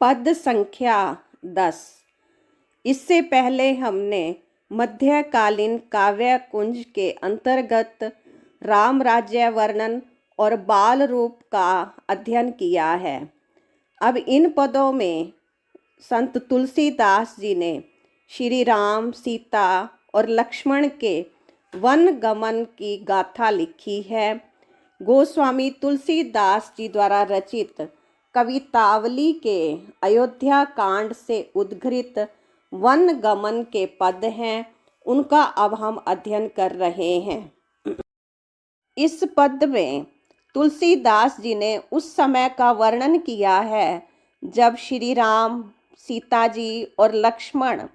पद संख्या 10। इससे पहले हमने मध्यकालीन काव्य कुंज के अंतर्गत राम राज्य वर्णन और बाल रूप का अध्ययन किया है। अब इन पदों में संत तुलसीदास जी ने श्री राम, सीता और लक्ष्मण के वन गमन की गाथा लिखी है। गोस्वामी तुलसीदास जी द्वारा रचित कवितावली के अयोध्या कांड से उद्धृत वन गमन के पद हैं, उनका अब हम अध्ययन कर रहे हैं। इस पद में तुलसीदास जी ने उस समय का वर्णन किया है जब श्री राम, सीता जी और लक्ष्मण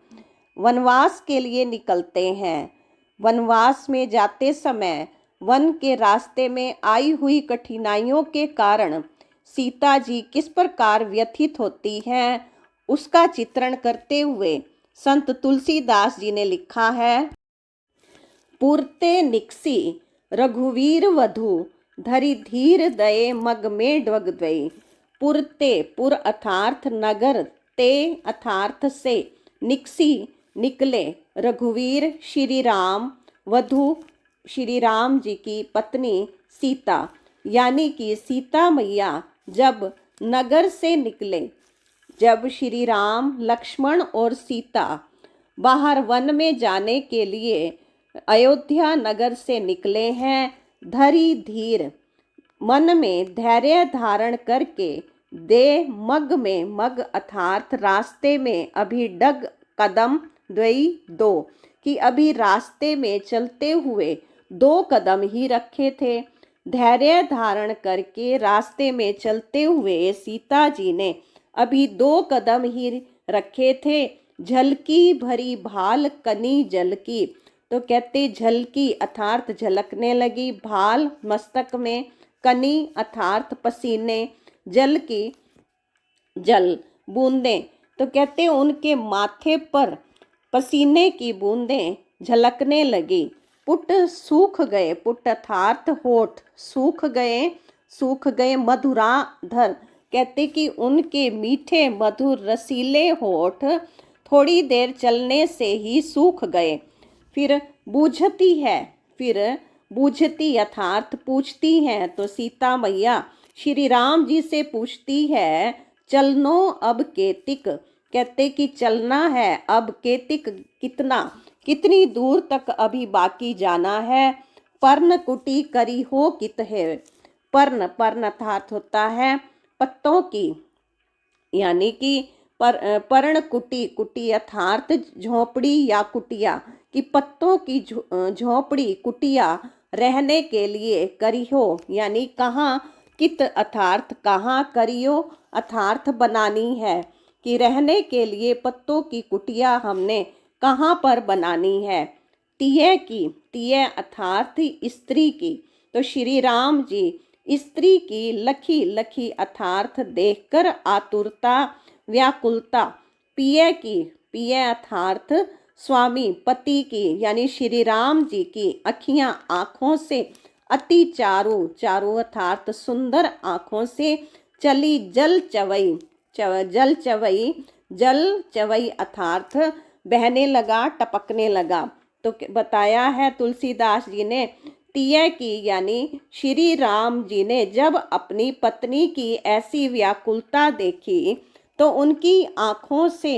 वनवास के लिए निकलते हैं। वनवास में जाते समय वन के रास्ते में आई हुई कठिनाइयों के कारण सीता जी किस प्रकार व्यथित होती हैं, उसका चित्रण करते हुए संत तुलसीदास जी ने लिखा है। पुरते निकसी रघुवीर वधु, धरि धीर दये मग में ड्वग द्वई। पुरते, पुर अर्थार्थ नगर, ते अर्थार्थ से, निकसी निकले, रघुवीर श्री राम, वधु श्री राम जी की पत्नी सीता, यानी कि सीता मैया जब नगर से निकले, जब श्री राम, लक्ष्मण और सीता बाहर वन में जाने के लिए अयोध्या नगर से निकले हैं, धरी धीर, मन में धैर्य धारण करके, दे मग में, मग अर्थार्थ रास्ते में, अभी डग कदम, द्वई दो, कि अभी रास्ते में चलते हुए 2 कदम ही रखे थे। धैर्य धारण करके रास्ते में चलते हुए सीता जी ने अभी 2 कदम ही रखे थे। झलकी भरी भाल कनी जलकी, तो कहते झलकी अर्थार्थ झलकने लगी, भाल मस्तक में, कनी अर्थार्थ पसीने, जल की जल बूंदें, तो कहते उनके माथे पर पसीने की बूंदें झलकने लगी। पुट सूख गए, पुट अर्थार्थ होठ सूख गए मधुराधर, कहते कि उनके मीठे मधुर रसीले होठ थोड़ी देर चलने से ही सूख गए। फिर बूझती अर्थार्थ पूछती हैं, तो सीता मैया श्री राम जी से पूछती है, चलनो अब केतिक, कहते कि चलना है अब केतिक, कितनी दूर तक अभी बाकी जाना है। पर्ण कुटी करी हो कित है, पर्ण अर्थार्थ होता है पत्तों की, यानी कि पर्ण कुटी अर्थार्थ झोपड़ी या कुटिया, कि पत्तों की झोपड़ी कुटिया रहने के लिए करियो, यानी कहाँ, कित अर्थार्थ कहाँ, करियो अर्थार्थ बनानी है, कि रहने के लिए पत्तों की कुटिया हमने कहाँ पर बनानी है। तिय अर्थार्थ स्त्री की, तो श्री राम जी स्त्री की लखी अर्थार्थ देखकर आतुरता, व्याकुलता। पिय अर्थार्थ स्वामी पति की, यानी श्री राम जी की अखियां आँखों से अति चारू अर्थार्थ सुंदर आँखों से चली जल चवई अर्थार्थ बहने लगा, टपकने लगा। तो बताया है तुलसीदास जी ने तिय की, यानी श्री राम जी ने जब अपनी पत्नी की ऐसी व्याकुलता देखी तो उनकी आँखों से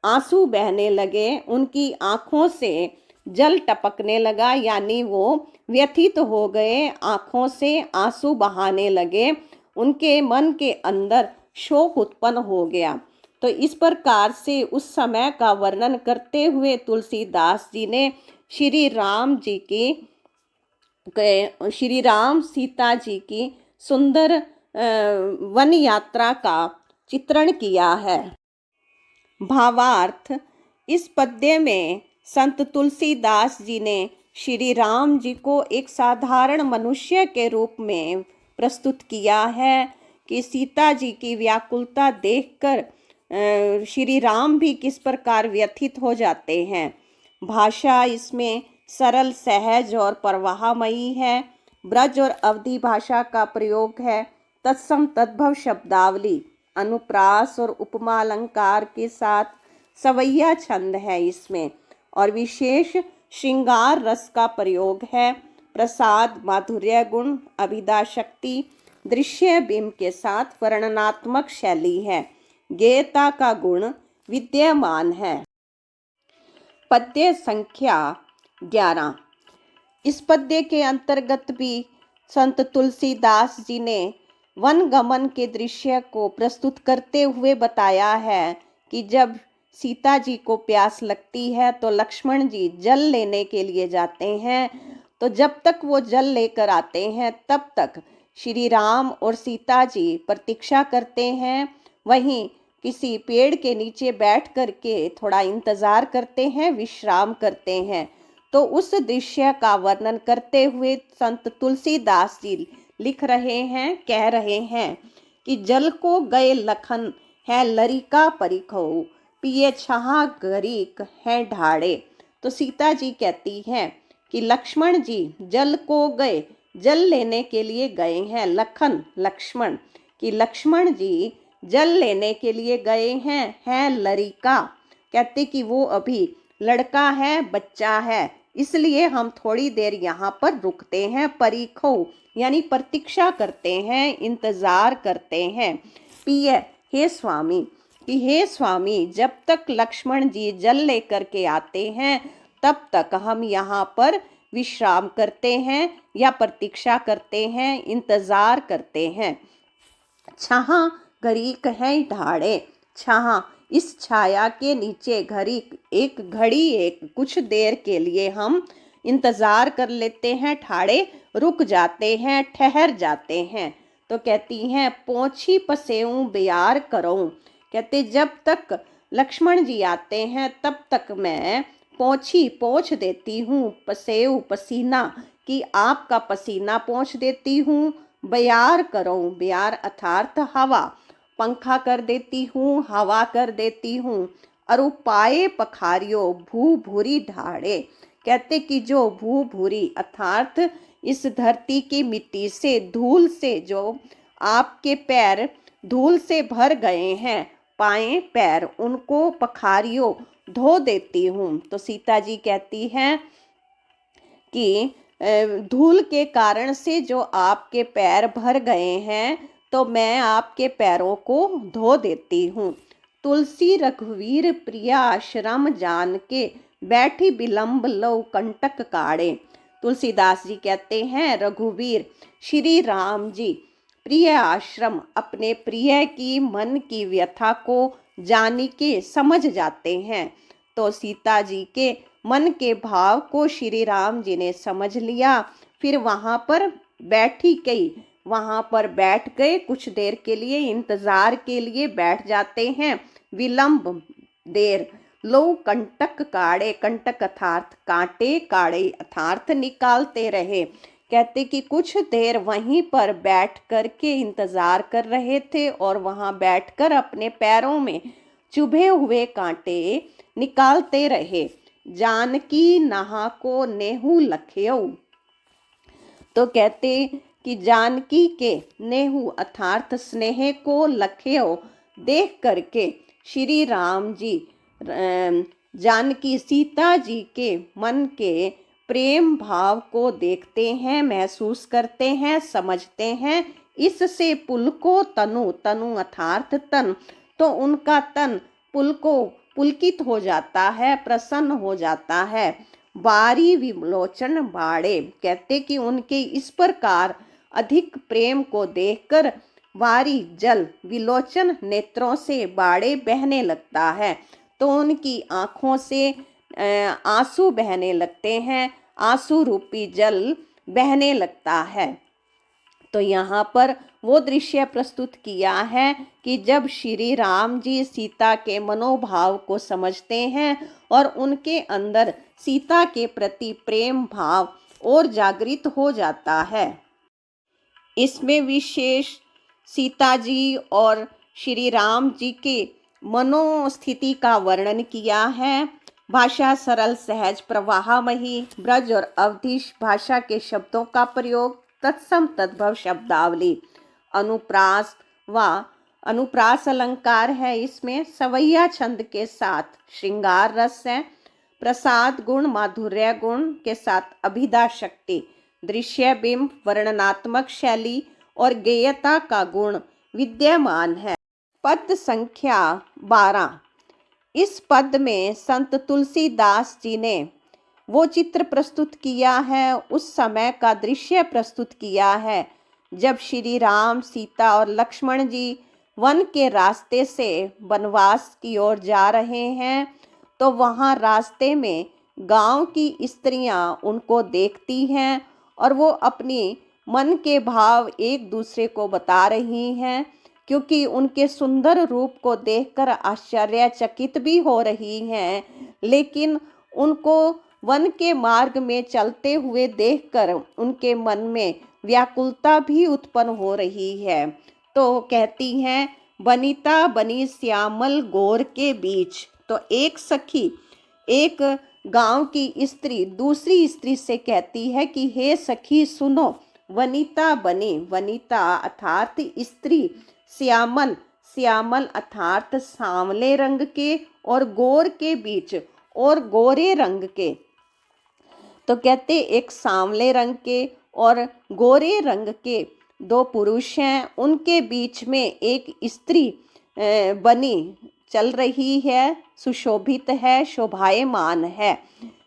आंसू बहने लगे, उनकी आँखों से जल टपकने लगा, यानी वो व्यथित हो गए, आँखों से आंसू बहाने लगे, उनके मन के अंदर शोक उत्पन्न हो गया। तो इस प्रकार से उस समय का वर्णन करते हुए तुलसीदास जी ने श्री राम सीता जी की सुंदर वन यात्रा का चित्रण किया है। भावार्थ, इस पद्य में संत तुलसीदास जी ने श्री राम जी को एक साधारण मनुष्य के रूप में प्रस्तुत किया है, कि सीता जी की व्याकुलता देखकर श्री राम भी किस प्रकार व्यथित हो जाते हैं। भाषा इसमें सरल, सहज और प्रवाहमयी है। ब्रज और अवधी भाषा का प्रयोग है। तत्सम तद्भव शब्दावली, अनुप्रास और उपमा अलंकार के साथ सवैया छंद है इसमें, और विशेष श्रृंगार रस का प्रयोग है। प्रसाद, माधुर्य गुण, अभिधा शक्ति, दृश्य बिंब के साथ वर्णनात्मक शैली है। गेयता का गुण विद्यमान है। पद्य संख्या 11। इस पद्य के अंतर्गत भी संत तुलसीदास जी ने वन गमन के दृश्य को प्रस्तुत करते हुए बताया है कि जब सीता जी को प्यास लगती है तो लक्ष्मण जी जल लेने के लिए जाते हैं। तो जब तक वो जल लेकर आते हैं तब तक श्री राम और सीता जी प्रतीक्षा करते हैं। वहीं किसी पेड़ के नीचे बैठ करके थोड़ा इंतजार करते हैं, विश्राम करते हैं। तो उस दृश्य का वर्णन करते हुए संत तुलसीदास जी लिख रहे हैं, कह रहे हैं कि जल को गए लखन है लरिका परिखो, पिए छहा गरीक है ढाड़े। तो सीता जी कहती हैं कि लक्ष्मण जी जल को गए, जल लेने के लिए गए हैं। लखन लक्ष्मण, कि लक्ष्मण जी जल लेने के लिए गए हैं। है लरिका, कहते कि वो अभी लड़का है, बच्चा है, इसलिए हम थोड़ी देर यहाँ पर रुकते हैं। परीखो यानी प्रतीक्षा करते हैं, इंतजार करते हैं। पिय, हे स्वामी, कि हे स्वामी जब तक लक्ष्मण जी जल लेकर के आते हैं तब तक हम यहाँ पर विश्राम करते हैं या प्रतीक्षा करते हैं, इंतजार करते हैं। छहा गरीक है ढाड़े, छहा इस छाया के नीचे घड़ी, एक घड़ी, एक कुछ देर के लिए हम इंतजार कर लेते हैं, ठाड़े रुक जाते हैं, ठहर जाते हैं। तो कहती हैं पोछी पसेऊं बियार करूं, कहते जब तक लक्ष्मण जी आते हैं तब तक मैं पोछी पोंछ देती हूँ, पसेऊ पसीना, कि आपका पसीना पोंछ देती हूँ। बयार करूं, बयार अर्थात हवा, पंखा कर देती हूँ, हवा कर देती हूँ। और उपाये पखारियो भू भूरी ढाड़े, कहते कि जो भू भूरी अर्थात इस धरती की मिट्टी से, धूल से जो आपके पैर धूल से भर गए हैं, पाए पैर, उनको पखारियो धो देती हूँ। तो सीता जी कहती हैं कि धूल के कारण से जो आपके पैर भर गए हैं तो मैं आपके पैरों को धो देती हूँ। तुलसी रघुवीर प्रिया श्रम जान के बैठी विलंब लो कंटक काड़े। तुलसीदास जी कहते हैं रघुवीर श्री राम जी प्रिय आश्रम, अपने प्रिय की मन की व्यथा को जानी के समझ जाते हैं। तो सीता जी के मन के भाव को श्री राम जी ने समझ लिया। फिर वहाँ पर बैठी गई, वहाँ पर बैठ गए, कुछ देर के लिए इंतजार के लिए बैठ जाते हैं, विलंब देर। लो कंटक काड़े, कंटक अर्थात कांटे, काड़े अर्थात निकालते रहे। कहते कि कुछ देर वहीं पर बैठ कर के इंतजार कर रहे थे और वहाँ बैठकर अपने पैरों में चुभे हुए कांटे निकालते रहे। जानकी नहा को नेहू लख्यो, तो कहते कि जानकी के नेहू अर्थात स्नेह को लख्यो देख करके श्री राम जी जानकी सीता जी के मन के प्रेम भाव को देखते हैं, महसूस करते हैं, समझते हैं। इससे पुलको तनु, तनु अर्थात तन, तो उनका तन पुलको पुलकित हो जाता है, प्रसन्न हो जाता है। बारी विलोचन बाड़े, कहते कि उनके इस प्रकार अधिक प्रेम को देखकर वारी जल विलोचन नेत्रों से बाड़े बहने लगता है। तो उनकी आँखों से आंसू बहने लगते हैं, आंसू रूपी जल बहने लगता है। तो यहाँ पर वो दृश्य प्रस्तुत किया है कि जब श्री राम जी सीता के मनोभाव को समझते हैं और उनके अंदर सीता के प्रति प्रेम भाव और जागृत हो जाता है। इसमें विशेष सीता जी और श्री राम जी के मनोस्थिति का वर्णन किया है। भाषा सरल, सहज, प्रवाहमयी, ब्रज और अवधिश भाषा के शब्दों का प्रयोग, तत्सम तद्भव शब्दावली, अनुप्रास व अनुप्रास अलंकार है, इसमें सवैया छंद के साथ श्रृंगार रस है, प्रसाद गुण माधुर्य गुण के साथ अभिधा शक्ति, दृश्य बिंब वर्णनात्मक शैली और गेयता का गुण विद्यमान है। पद संख्या 12। इस पद में संत तुलसीदास जी ने वो चित्र प्रस्तुत किया है, उस समय का दृश्य प्रस्तुत किया है जब श्री राम, सीता और लक्ष्मण जी वन के रास्ते से वनवास की ओर जा रहे हैं। तो वहाँ रास्ते में गांव की स्त्रियां उनको देखती हैं और वो अपनी मन के भाव एक दूसरे को बता रही हैं, क्योंकि उनके सुंदर रूप को देखकर आश्चर्यचकित भी हो रही हैं, लेकिन उनको वन के मार्ग में चलते हुए देखकर उनके मन में व्याकुलता भी उत्पन्न हो रही है। तो कहती हैं, बनिता बनी श्यामल गोर के बीच। तो एक सखी, एक गांव की स्त्री दूसरी स्त्री से कहती है कि हे सखी सुनो, वनिता बनी, वनिता अर्थात स्त्री, श्यामल, श्यामल अर्थात सांवले रंग के, और गोर के बीच और गोरे रंग के। तो कहते एक सांवले रंग के और गोरे रंग के दो पुरुष हैं, उनके बीच में एक स्त्री बनी चल रही है, सुशोभित है, शोभायमान है।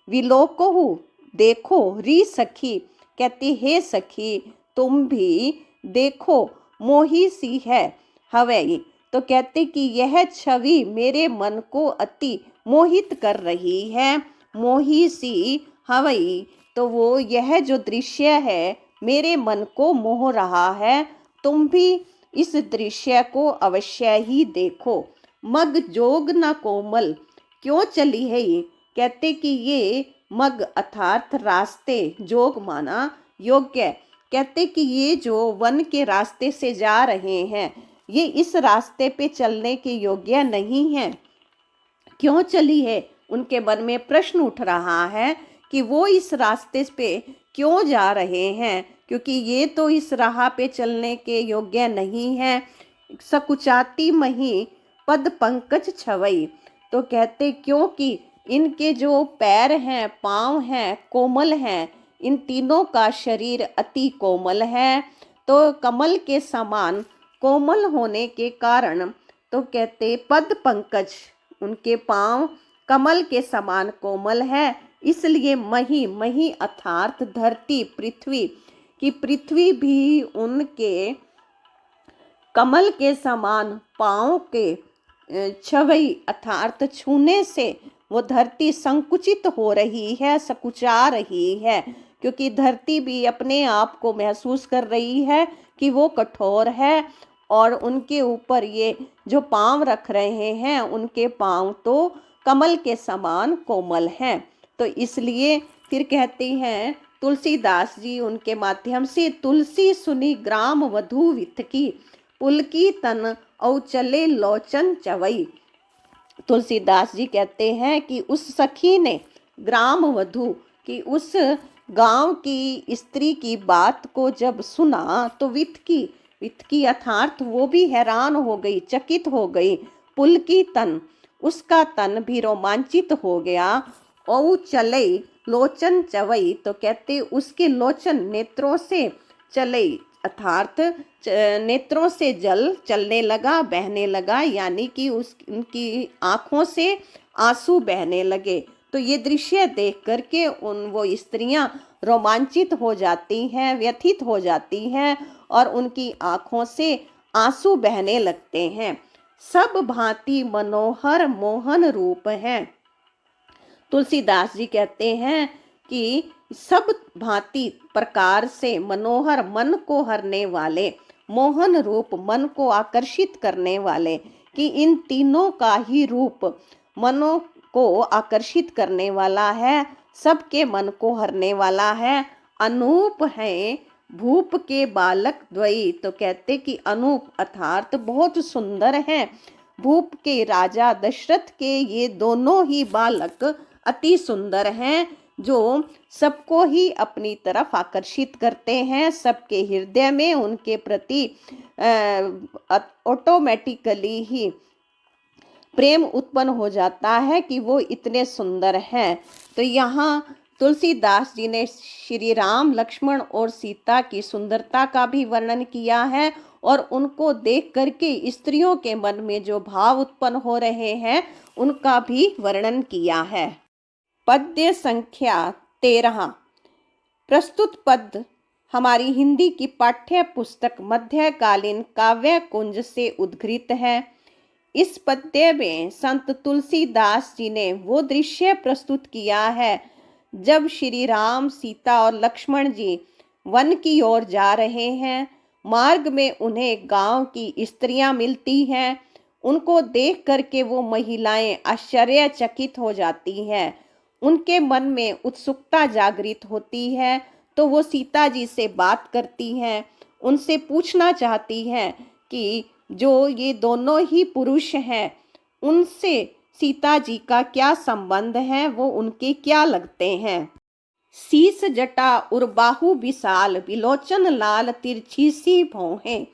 विलोकहु देखो री सखी, कहती हे सखी तुम भी देखो, मोही सी है हवै। तो कहते कि यह छवि मेरे मन को अति मोहित कर रही है, मोही सी हवई। तो वो यह जो दृश्य है मेरे मन को मोह रहा है, तुम भी इस दृश्य को अवश्य ही देखो। मग जोग न कोमल क्यों चली है ये, कहते कि ये मग अर्थात रास्ते, जोग माना योग्य, कहते कि ये जो वन के रास्ते से जा रहे हैं ये इस रास्ते पे चलने के योग्य नहीं है। क्यों चली है, उनके मन में प्रश्न उठ रहा है कि वो इस रास्ते पे क्यों जा रहे हैं, क्योंकि ये तो इस राह पे चलने के योग्य नहीं है। सकुचाती मही पद पंकज छवई। तो कहते क्योंकि इनके जो पैर हैं, पाँव हैं, कोमल हैं, इन तीनों का शरीर अति कोमल है। तो कमल के समान कोमल होने के कारण तो कहते पद पंकज, उनके पाँव कमल के समान कोमल है, इसलिए मही, मही अर्थात धरती, पृथ्वी की, पृथ्वी भी उनके कमल के समान पाँव के छवई अर्थात छूने से वो धरती संकुचित हो रही है, सकुचा रही है, क्योंकि धरती भी अपने आप को महसूस कर रही है कि वो कठोर है और उनके ऊपर ये जो पाँव रख रहे हैं उनके पाँव तो कमल के समान कोमल हैं। तो इसलिए फिर कहते हैं तुलसीदास जी उनके माध्यम से, तुलसी सुनी ग्राम वधू विथकी, पुलकी तन औ चले लोचन चवई। तुलसीदास जी कहते हैं कि उस सखी ने ग्राम वधू की, उस गांव की स्त्री की बात को जब सुना तो विथकी, विथकी अर्थात वो भी हैरान हो गई, चकित हो गई। पुलकी तन, उसका तन भी रोमांचित हो गया। औ चले लोचन चवई, तो कहते उसके लोचन नेत्रों से चले अर्थात नेत्रों से जल चलने लगा, बहने लगा, यानी कि उनकी आँखों से आंसू बहने लगे। तो ये दृश्य देख करके वो स्त्रियां रोमांचित हो जाती हैं, व्यथित हो जाती हैं और उनकी आँखों से आंसू बहने लगते हैं। सब भांति मनोहर मोहन रूप है। तुलसीदास जी कहते हैं कि सब भांति प्रकार से मनोहर, मन को हरने वाले, मोहन रूप, मन को आकर्षित करने वाले, कि इन तीनों का ही रूप मनो को आकर्षित करने वाला है, सबके मन को हरने वाला है। अनूप है भूप के बालक द्वयी, तो कहते कि अनूप अर्थात बहुत सुंदर हैं। भूप के राजा दशरथ के ये दोनों ही बालक अति सुंदर हैं। जो सबको ही अपनी तरफ आकर्षित करते हैं। सबके हृदय में उनके प्रति ऑटोमेटिकली ही प्रेम उत्पन्न हो जाता है कि वो इतने सुंदर हैं। तो यहाँ तुलसीदास जी ने श्री राम, लक्ष्मण और सीता की सुंदरता का भी वर्णन किया है और उनको देख करके स्त्रियों के मन में जो भाव उत्पन्न हो रहे हैं उनका भी वर्णन किया है। पद्य संख्या 13। प्रस्तुत पद हमारी हिंदी की पाठ्य पुस्तक मध्यकालीन काव्य कुंज से उद्धृत है। इस पद्य में संत तुलसीदास जी ने वो दृश्य प्रस्तुत किया है जब श्री राम, सीता और लक्ष्मण जी वन की ओर जा रहे हैं। मार्ग में उन्हें गांव की स्त्रियां मिलती हैं। उनको देख करके वो महिलाएं आश्चर्यचकित हो जाती हैं। उनके मन में उत्सुकता जागृत होती है तो वो सीता जी से बात करती हैं। उनसे पूछना चाहती हैं कि जो ये दोनों ही पुरुष हैं उनसे सीता जी का क्या संबंध है, वो उनके क्या लगते हैं। शीस जटा उर बाहु विशाल, विलोचन लाल तिरछी सी भौहें।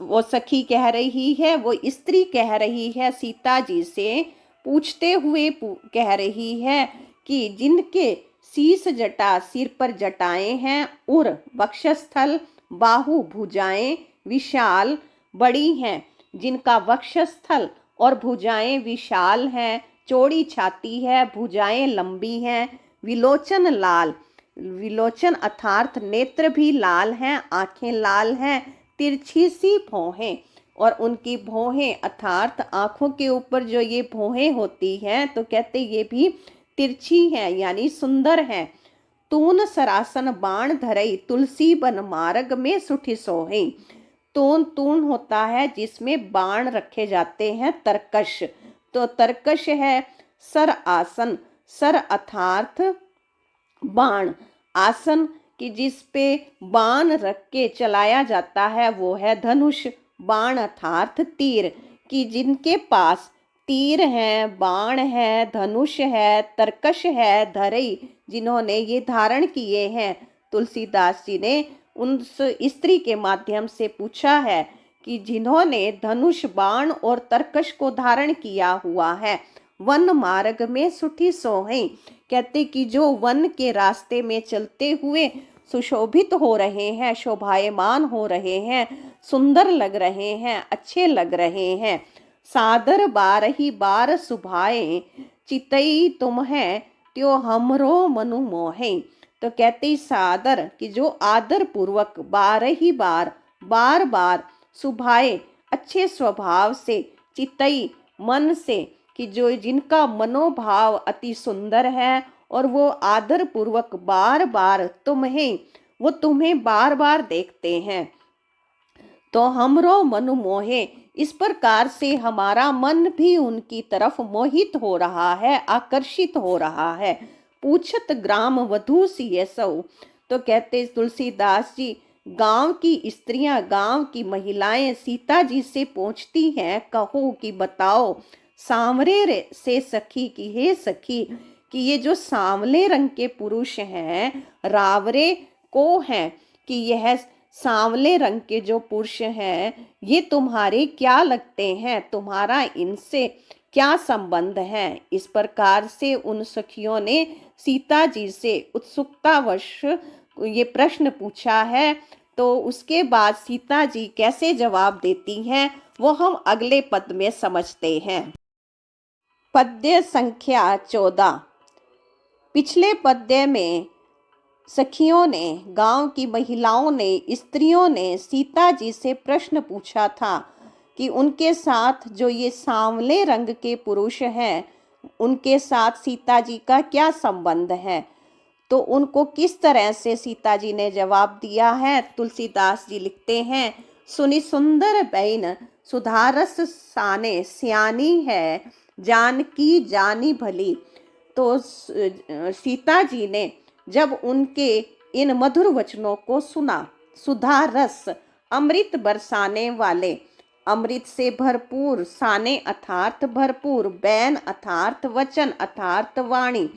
वो सखी कह रही है, वो स्त्री कह रही है सीता जी से, पूछते हुए कह रही है कि जिनके शीस जटा सिर पर जटाएं हैं, उर वक्षस्थल, बाहु भुजाएं विशाल बड़ी हैं, जिनका वक्षस्थल और भुजाएं विशाल हैं, चौड़ी छाती है, भुजाएं लंबी हैं, विलोचन लाल, विलोचन अर्थात नेत्र भी लाल हैं, आंखें लाल हैं, तिरछी सी भौहें, और उनकी भौहें अर्थात आंखों के ऊपर जो ये भौहें होती हैं तो कहते ये भी तिरछी हैं यानी सुंदर हैं। तून सरासन बाण धरई, तुलसी बन मार्ग में सुठी सोहे। तून होता है जिसमें बाण रखे जाते हैं, तरकश, तो तरकश है। सर आसन, सर अर्थात बाण, आसन कि जिस पे बाण रख के चलाया जाता है वो है धनुष। बाण अर्थात तीर, कि जिनके पास तीर है, बाण है, धनुष है, तरकश है, धरई, जिन्होंने ये धारण किए हैं। तुलसीदास जी ने उस स्त्री के माध्यम से पूछा है कि जिन्होंने धनुष, बाण और तरकश को धारण किया हुआ है, वन मार्ग में सुठी सोहें, कहते कि जो वन के रास्ते में चलते हुए सुशोभित हो रहे हैं, शोभायमान हो रहे हैं, सुंदर लग रहे हैं, अच्छे लग रहे हैं। सादर बारही बार सुभाए, चितई तुम है त्यो हमरो मनु मोहे। तो कहते सादर कि जो आदर पूर्वक बार बार सुभाए अच्छे स्वभाव से, चितई मन से, कि जो जिनका मनोभाव अति सुंदर है और वो आदर पूर्वक बार बार तुम्हें बार बार देखते हैं। तो हमरो मनु मोहे, इस प्रकार से हमारा मन भी उनकी तरफ मोहित हो रहा है, आकर्षित हो रहा है। पूछत ग्राम वधू सी सौ, तो कहते तुलसीदास जी, गांव की स्त्रियां, गांव की महिलाएं सीता जी से पूछती हैं, कहो कि बताओ सांवरे से सखी, की हे सखी, कि ये जो सांवले रंग के पुरुष हैं, रावरे को हैं, कि यह सांवले रंग के जो पुरुष हैं ये तुम्हारे क्या लगते हैं, तुम्हारा इनसे क्या संबंध है। इस प्रकार से उन सखियों ने सीता जी से उत्सुकतावश ये प्रश्न पूछा है। तो उसके बाद सीता जी कैसे जवाब देती हैं वो हम अगले पद में समझते हैं। पद्य संख्या 14। पिछले पद्य में सखियों ने, गांव की महिलाओं ने, स्त्रियों ने सीता जी से प्रश्न पूछा था कि उनके साथ जो ये सांवले रंग के पुरुष हैं उनके साथ सीता जी का क्या संबंध है। तो उनको किस तरह से सीता जी ने जवाब दिया है। तुलसीदास जी लिखते हैं, सुनी सुंदर बैन सुधारस साने, सियानी है जानकी जानी भली। तो सीता जी ने जब उनके इन मधुर वचनों को सुना, सुधा रस अमृत बरसाने वाले, अमृत से भरपूर, साने अर्थात भरपूर, बैन अर्थात वचन अर्थात वाणी,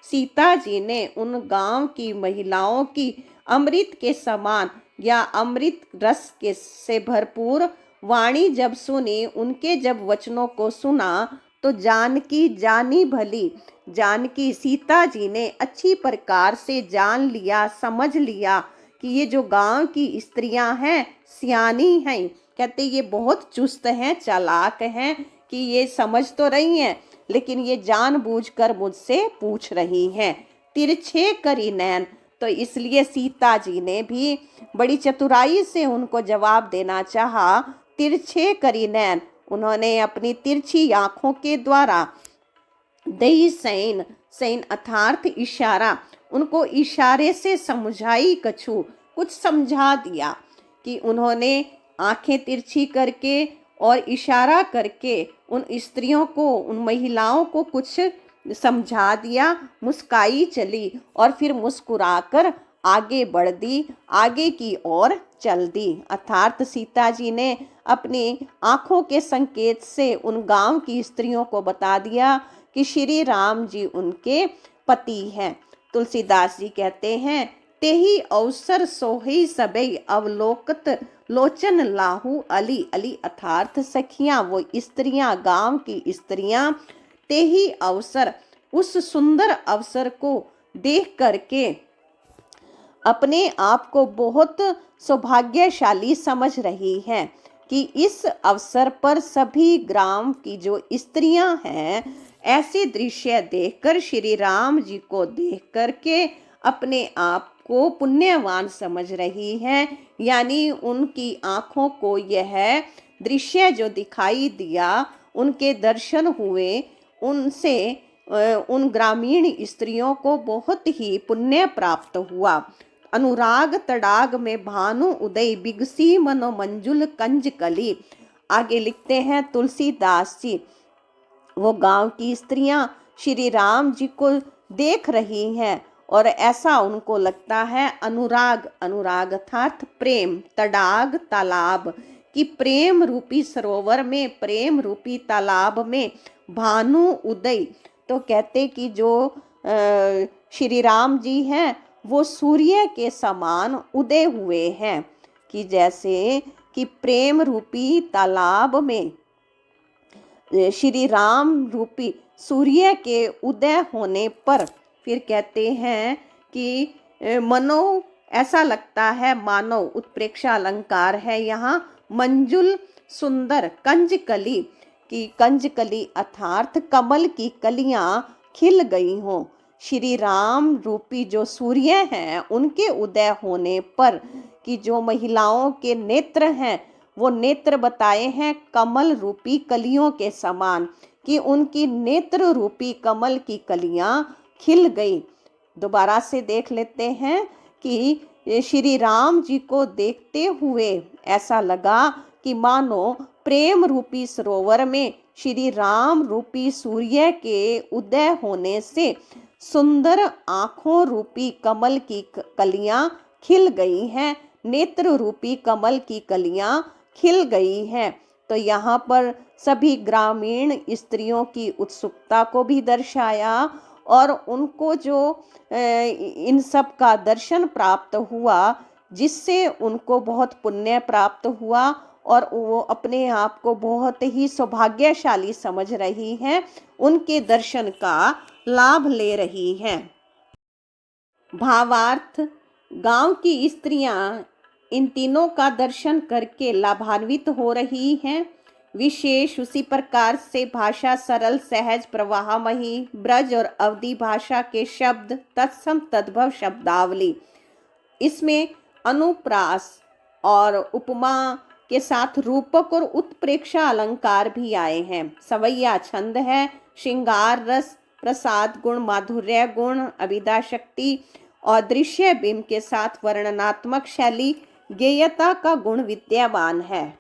सीता जी ने उन गांव की महिलाओं की अमृत के समान या अमृत रस के से भरपूर वाणी जब सुनी, उनके जब वचनों को सुना, तो जानकी जानी भली, जानकी सीता जी ने अच्छी प्रकार से जान लिया, समझ लिया कि ये जो गांव की स्त्रियां हैं सियानी हैं। कहते ये बहुत चुस्त हैं, चालाक हैं, कि ये समझ तो रही हैं लेकिन ये जानबूझकर मुझसे पूछ रही हैं। तिरछे करी नैन, तो इसलिए सीता जी ने भी बड़ी चतुराई से उनको जवाब देना चाहा। तिरछे करी नैन, उन्होंने अपनी तिरछी आंखों के द्वारा दई सैन, सैन अर्थात इशारा, उनको इशारे से समझाई, कछु कुछ समझा दिया, कि उन्होंने आंखें तिरछी करके और इशारा करके उन स्त्रियों को, उन महिलाओं को कुछ समझा दिया। मुस्काई चली और फिर मुस्कुराकर आगे बढ़ दी, आगे की ओर चल दी। अर्थात सीता जी ने अपनी आंखों के संकेत से उन गांव की स्त्रियों को बता दिया कि श्री राम जी उनके पति हैं। तुलसीदास जी कहते हैं, तेही अवसर सोही सबे अवलोकत लोचन लाहू अली। अली अर्थात सखियां, वो स्त्रियां, गांव की स्त्रियां, तेही अवसर, उस सुंदर अवसर को देख करके अपने आप को बहुत सौभाग्यशाली समझ रही हैं कि इस अवसर पर सभी ग्राम की जो स्त्रियां हैं, ऐसे दृश्य देखकर, श्री राम जी को देख करके अपने आप को पुण्यवान समझ रही हैं। यानी उनकी आंखों को यह दृश्य जो दिखाई दिया, उनके दर्शन हुए, उनसे उन ग्रामीण स्त्रियों को बहुत ही पुण्य प्राप्त हुआ। अनुराग तड़ाग में भानु उदय, बिगसी मनो मंजुल कंज कली। आगे लिखते हैं तुलसीदास जी, वो गांव की स्त्रियां श्री राम जी को देख रही हैं और ऐसा उनको लगता है। अनुराग, अनुराग अर्थात प्रेम, तड़ाग तालाब, कि प्रेम रूपी सरोवर में, प्रेम रूपी तालाब में भानु उदय, तो कहते कि जो श्री राम जी हैं वो सूर्य के समान उदय हुए हैं, कि जैसे कि प्रेम रूपी तालाब में श्री राम रूपी सूर्य के उदय होने पर फिर कहते हैं कि मनो, ऐसा लगता है मानो, उत्प्रेक्षा अलंकार है यहाँ, मंजुल सुंदर, कंजकली, कि कंजकली अर्थात कमल की कलियां खिल गई हों। श्री राम रूपी जो सूर्य हैं उनके उदय होने पर, कि जो महिलाओं के नेत्र हैं वो नेत्र बताए हैं कमल रूपी कलियों के समान, कि उनकी नेत्र रूपी कमल की कलियां खिल गई। दोबारा से देख लेते हैं कि श्री राम जी को देखते हुए ऐसा लगा कि मानो प्रेम रूपी सरोवर में श्री राम रूपी सूर्य के उदय होने से सुंदर आँखों रूपी कमल की कलियां खिल गई हैं, नेत्र रूपी कमल की कलियां खिल गई हैं। तो यहाँ पर सभी ग्रामीण स्त्रियों की उत्सुकता को भी दर्शाया और उनको जो इन सब का दर्शन प्राप्त हुआ, जिससे उनको बहुत पुण्य प्राप्त हुआ और वो अपने आप को बहुत ही सौभाग्यशाली समझ रही हैं, उनके दर्शन का लाभ ले रही हैं। भावार्थ, गांव की स्त्रियां इन तीनों का दर्शन करके लाभान्वित हो रही हैं। विशेष उसी प्रकार से भाषा सरल, सहज, प्रवाहमयी, ब्रज और अवधि भाषा के शब्द, तत्सम तद्भव शब्दावली, इसमें अनुप्रास और उपमा के साथ रूपक और उत्प्रेक्षा अलंकार भी आए हैं। सवैया छंद है, श्रृंगार रस, प्रसाद गुण, माधुर्य गुण, अभिधा शक्ति और दृश्य बिंब के साथ वर्णनात्मक शैली, गेयता का गुण विद्यमान है।